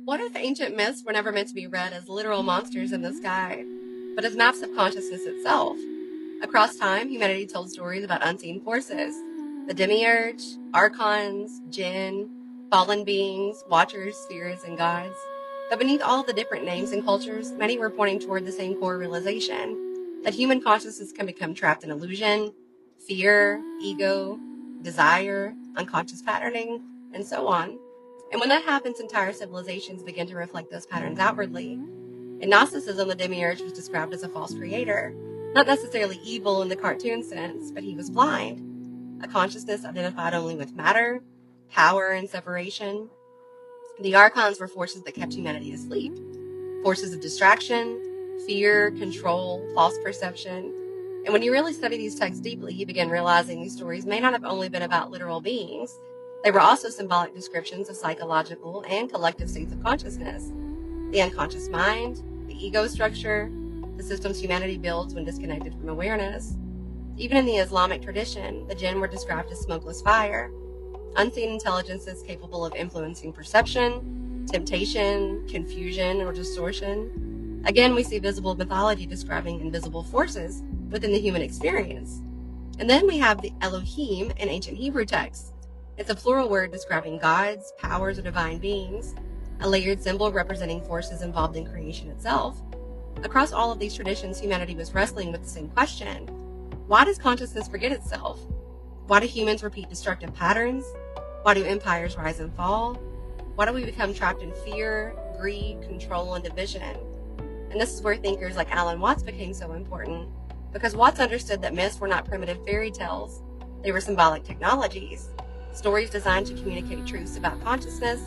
What if ancient myths were never meant to be read as literal monsters in the sky, but as maps of consciousness itself? Across time, humanity told stories about unseen forces, the Demiurge, Archons, Jinn, fallen beings, watchers, spirits, and gods. But beneath all the different names and cultures, many were pointing toward the same core realization, that human consciousness can become trapped in illusion, fear, ego, desire, unconscious patterning, and so on. And when that happens, entire civilizations begin to reflect those patterns outwardly. In Gnosticism, the Demiurge was described as a false creator, not necessarily evil in the cartoon sense, but he was blind, a consciousness identified only with matter, power, and separation. The Archons were forces that kept humanity asleep, forces of distraction, fear, control, false perception. And when you really study these texts deeply, you begin realizing these stories may not have only been about literal beings. They were also symbolic descriptions of psychological and collective states of consciousness. The unconscious mind, the ego structure, the systems humanity builds when disconnected from awareness. Even in the Islamic tradition, the Jinn were described as smokeless fire, unseen intelligences capable of influencing perception, temptation, confusion, or distortion. Again, we see visible mythology describing invisible forces within the human experience. And then we have the Elohim in ancient Hebrew texts. It's a plural word describing gods, powers, or divine beings, a layered symbol representing forces involved in creation itself. Across all of these traditions, humanity was wrestling with the same question. Why does consciousness forget itself? Why do humans repeat destructive patterns? Why do empires rise and fall? Why do we become trapped in fear, greed, control, and division? And this is where thinkers like Alan Watts became so important, because Watts understood that myths were not primitive fairy tales. They were symbolic technologies, stories designed to communicate truths about consciousness,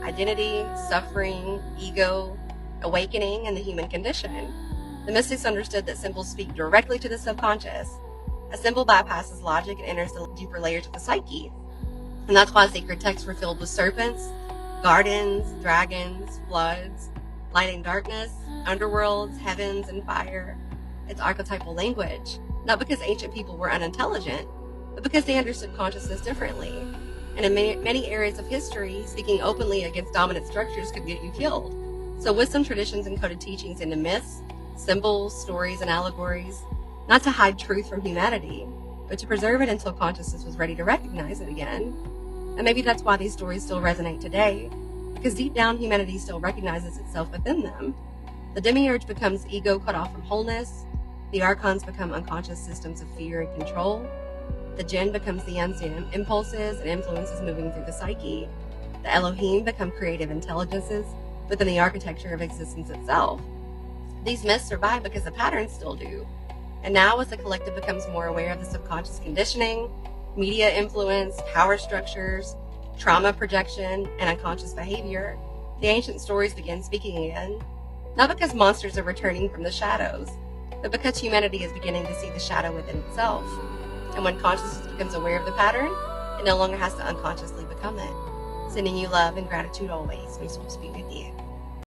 identity, suffering, ego, awakening, and the human condition. The mystics understood that symbols speak directly to the subconscious. A symbol bypasses logic and enters the deeper layers of the psyche. And that's why sacred texts were filled with serpents, gardens, dragons, floods, light and darkness, underworlds, heavens, and fire. It's archetypal language, not because ancient people were unintelligent, but because they understood consciousness differently. And in many areas of history, speaking openly against dominant structures could get you killed. So wisdom traditions encoded teachings into myths, symbols, stories, and allegories, not to hide truth from humanity, but to preserve it until consciousness was ready to recognize it again. And maybe that's why these stories still resonate today, because deep down humanity still recognizes itself within them. The Demiurge becomes ego cut off from wholeness. The Archons become unconscious systems of fear and control. The Jinn becomes the unseen impulses and influences moving through the psyche. The Elohim become creative intelligences within the architecture of existence itself. These myths survive because the patterns still do. And now, as the collective becomes more aware of the subconscious conditioning, media influence, power structures, trauma projection, and unconscious behavior, the ancient stories begin speaking again. Not because monsters are returning from the shadows, but because humanity is beginning to see the shadow within itself. And when consciousness becomes aware of the pattern, it no longer has to unconsciously become it. Sending you love and gratitude always. May soul speak with you.